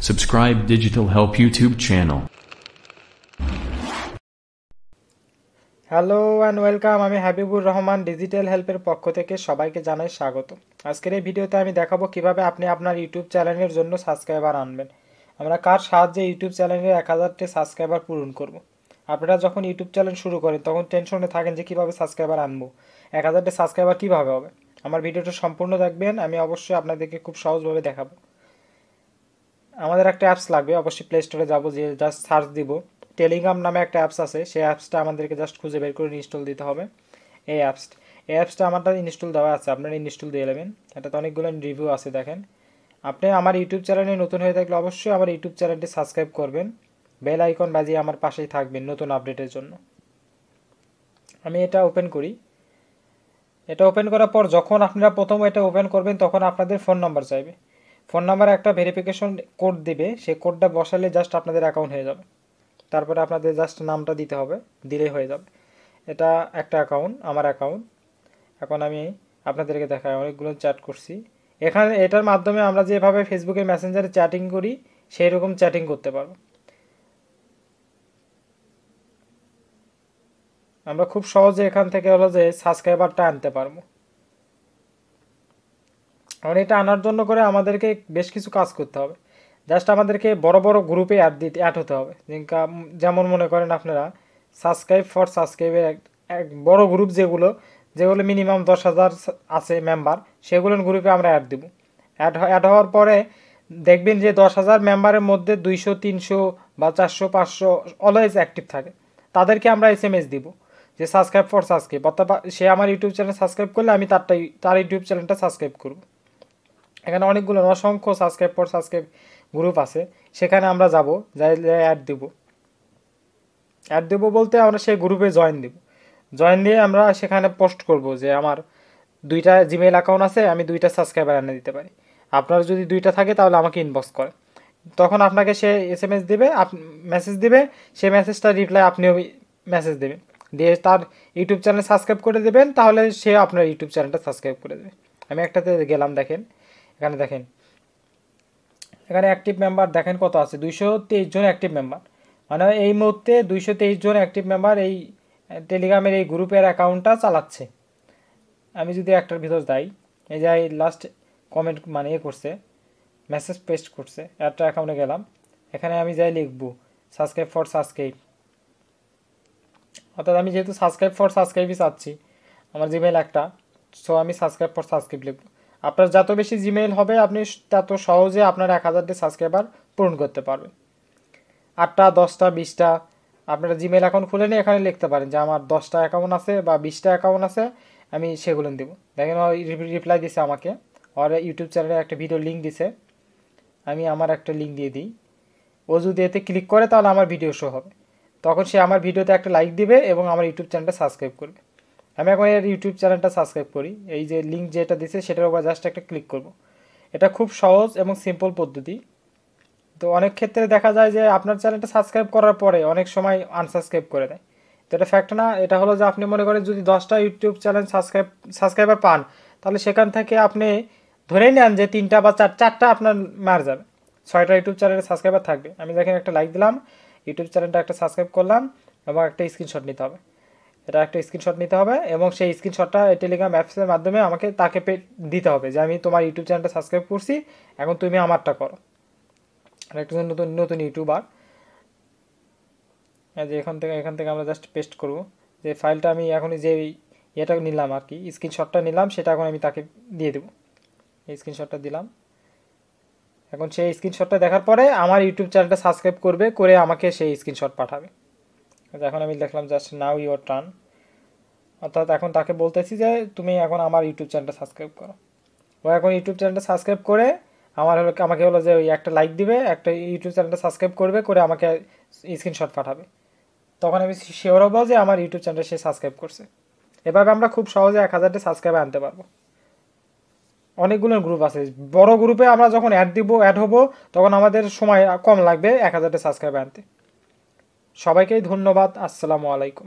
Subscribe Digital Help YouTube channel. Hello and welcome. আমি Habibur Rahman digital হেল্পের পক্ষ থেকে সবাইকে জানাই স্বাগত। আজকের এই ভিডিওতে আমি দেখাবো কিভাবে আপনি আপনার ইউটিউব চ্যানেলের জন্য সাবস্ক্রাইবার আনবেন। আমরা কার সাহায্যে ইউটিউব চ্যানেলের 1000টি সাবস্ক্রাইবার পূরণ করব। আপনারা যখন ইউটিউব চ্যানেল শুরু করেন তখন টেনশনে থাকেন যে কীভাবে সাবস্ক্রাইবার আনবো, 1000টি সাবস্ক্রাইবার কীভাবে হবে। আমার ভিডিওটা সম্পূর্ণ দেখবেন, আমি অবশ্যই আপনাদেরকে খুব সহজভাবে দেখাবো। আমাদের একটা অ্যাপস লাগবে, অবশ্যই প্লে স্টোরে যাবো, যে জাস্ট সার্চ দিব টেলিগ্রাম নামে একটা অ্যাপস আছে, সেই অ্যাপসটা আমাদেরকে জাস্ট খুঁজে বের করে ইনস্টল দিতে হবে। এই অ্যাপসটা আমারটা ইনস্টল দেওয়া আছে, আপনারা ইনস্টল দিয়ে নেবেন। এটাতে অনেকগুলো রিভিউ আছে দেখেন। আপনি আমার ইউটিউব চ্যানেলে নতুন হয়ে থাকলে অবশ্যই আমার ইউটিউব চ্যানেলটি সাবস্ক্রাইব করবেন, বেল আইকন বাজিয়ে আমার পাশেই থাকবেন নতুন আপডেটের জন্য। আমি এটা ওপেন করি। এটা ওপেন করার পর যখন আপনারা প্রথম এটা ওপেন করবেন তখন আপনাদের ফোন নাম্বার চাইবে। ফোন নাম্বারে একটা ভেরিফিকেশন কোড দিবে, সেই কোডটা বসালে জাস্ট আপনাদের অ্যাকাউন্ট হয়ে যাবে। তারপরে আপনাদের জাস্ট নামটা দিতে হবে, দিলেই হয়ে যাবে। এটা একটা অ্যাকাউন্ট, আমার অ্যাকাউন্ট। এখন আমি আপনাদেরকে দেখাই, অনেকগুলো চ্যাট করছি এখানে। এটার মাধ্যমে আমরা যেভাবে ফেসবুকে মেসেঞ্জারে চ্যাটিং করি সেই রকম চ্যাটিং করতে পারবো। আমরা খুব সহজে এখান থেকে হলো যে সাবস্ক্রাইবারটা আনতে পারবো। এখন এটা আনার জন্য করে আমাদেরকে বেশ কিছু কাজ করতে হবে। জাস্ট আমাদেরকে বড় বড় গ্রুপে অ্যাড হতে হবে। যেমন মনে করেন আপনারা সাবস্ক্রাইব ফর সাবস্ক্রাইবের এক বড় গ্রুপ, যেগুলো মিনিমাম 10,000 আছে মেম্বার, সেগুলোর গ্রুপে আমরা অ্যাড দেবো। অ্যাড হওয়ার পরে দেখবেন যে 10,000 মেম্বারের মধ্যে 200, 300 বা 400, 500 অলওয়েজ অ্যাক্টিভ থাকে। তাদেরকে আমরা SMS দিব যে সাবস্ক্রাইব ফর সাবস্ক্রাইব, অর্থাৎ সে আমার ইউটিউব চ্যানেল সাবস্ক্রাইব করলে আমি তার ইউটিউব চ্যানেলটা সাবস্ক্রাইব করব। এখানে অনেকগুলো অসংখ্য সাবস্ক্রাইব ফর সাবস্ক্রাইব গ্রুপ আছে, সেখানে আমরা যাব, যাই অ্যাড দেবো বলতে আমরা সেই গ্রুপে জয়েন দিয়ে আমরা সেখানে পোস্ট করব যে আমার 2টা জিমেইল অ্যাকাউন্ট আছে, আমি 2টা সাবস্ক্রাইবার এনে দিতে পারি। আপনার যদি 2টা থাকে তাহলে আমাকে ইনবক্স করে, তখন আপনাকে সে SMS দিবে, মেসেজ দিবে, সেই মেসেজটা রিপ্লাই আপনিও মেসেজ দেবেন, দিয়ে তার ইউটিউব চ্যানেল সাবস্ক্রাইব করে দেবেন, তাহলে সে আপনার ইউটিউব চ্যানেলটা সাবস্ক্রাইব করে দেবে। আমি একটাতে গেলাম, দেখেন এখানে, দেখেন এখানে অ্যাক্টিভ মেম্বার দেখেন কত আছে, 223 জন অ্যাক্টিভ মেম্বার। মানে এই মুহূর্তে 223 জন অ্যাক্টিভ মেম্বার এই টেলিগ্রামের এই গ্রুপের অ্যাকাউন্টটা চালাচ্ছে। আমি যদি একটার ভিতর যাই, এই যে লাস্ট কমেন্ট মানে করছে, মেসেজ পেস্ট করছে, একটা অ্যাকাউন্টে গেলাম, এখানে আমি যাই লিখবো সাবস্ক্রাইব ফর সাবস্ক্রাইব, অর্থাৎ আমি যেহেতু সাবস্ক্রাইব ফর সাবস্ক্রাইবই চাচ্ছি, আমার জিমেইল একটা, সো আমি সাবস্ক্রাইব ফর সাবস্ক্রাইব লিখবো। আপনার যত বেশি জিমেইল হবে আপনি তত সহজে আপনার 1000টি সাবস্ক্রাইবার পূরণ করতে পারবেন। 8টা, 10টা, 20টা আপনারা জিমেইল অ্যাকাউন্ট খুলে নিয়ে এখানে লিখতে পারেন যে আমার 10টা অ্যাকাউন্ট আছে বা 20টা অ্যাকাউন্ট আছে, আমি সেগুলো দেবো। দেখেন রিপ্লাই দিছে আমাকে, আর ইউটিউব চ্যানেলে একটা ভিডিও লিঙ্ক দিছে, আমি আমার একটা লিঙ্ক দিয়ে দিই। ও যদি এতে ক্লিক করে তাহলে আমার ভিডিও শো হবে, তখন সে আমার ভিডিওতে একটা লাইক দিবে এবং আমার ইউটিউব চ্যানেলটা সাবস্ক্রাইব করবে। আমি এখন এর ইউটিউব চ্যানেলটা সাবস্ক্রাইব করি, এই যে লিঙ্ক যেটা দিছে সেটার উপর জাস্ট একটা ক্লিক করব। এটা খুব সহজ এবং সিম্পল পদ্ধতি। তো অনেক ক্ষেত্রে দেখা যায় যে আপনার চ্যানেলটা সাবস্ক্রাইব করার পরে অনেক সময় আনসাবস্ক্রাইব করে দেয়। তো এটা ফ্যাক্ট না, এটা হলো যে আপনি মনে করেন যদি 10টা ইউটিউব চ্যানেল সাবস্ক্রাইবার পান, তাহলে সেখান থেকে আপনি ধরে নেন যে 3টা বা 4টা আপনার মার যাবে, 6টা ইউটিউব চ্যানেলে সাবস্ক্রাইবার থাকবে। আমি দেখেন একটা লাইক দিলাম, ইউটিউব চ্যানেলটা একটা সাবস্ক্রাইব করলাম, এবং একটা স্ক্রিনশট নিতে হবে। এটা একটা স্ক্রিনশট নিতে হবে এবং সেই স্ক্রিনশটটা টেলিগ্রাম অ্যাপসের মাধ্যমে তাকে দিতে হবে যে আমি তোমার ইউটিউব চ্যানেলটা সাবস্ক্রাইব করছি, এখন তুমি আমারটা করো। আর একটা নতুন ইউটিউবার, যে এখান থেকে আমরা জাস্ট পেস্ট করব যে ফাইলটা, আমি এখন যে এটা নিলাম আর কি, স্ক্রিনশটটা নিলাম, সেটা এখন আমি তাকে দিয়ে দেবো। এই স্ক্রিনশটটা দিলাম, এখন সেই স্ক্রিনশটটা দেখার পরে আমার ইউটিউব চ্যানেলটা সাবস্ক্রাইব করবে, করে আমাকে সেই স্ক্রিনশট পাঠাবে। এখন আমি দেখলাম জাস্ট নাও ইউর টার্ন, অর্থাৎ এখন তাকে বলতেছি যে তুমি এখন আমার ইউটিউব চ্যানেলটা সাবস্ক্রাইব করো। ও এখন ইউটিউব চ্যানেলটা সাবস্ক্রাইব করে আমাকে হলো যে ওই একটা লাইক দিবে, একটা ইউটিউব চ্যানেলটা সাবস্ক্রাইব করবে, করে আমাকে স্ক্রিনশট পাঠাবে, তখন আমি শিওর হবো যে আমার ইউটিউব চ্যানেলটা সে সাবস্ক্রাইব করছে। এভাবে আমরা খুব সহজে 1000টি সাবস্ক্রাইবার আনতে পারবো। অনেকগুলো গ্রুপ আছে, বড় গ্রুপে আমরা যখন অ্যাড হবো তখন আমাদের সময় কম লাগবে 1000টি সাবস্ক্রাইবার আনতে। সবাইকেই ধন্যবাদ, আসসালামু আলাইকুম।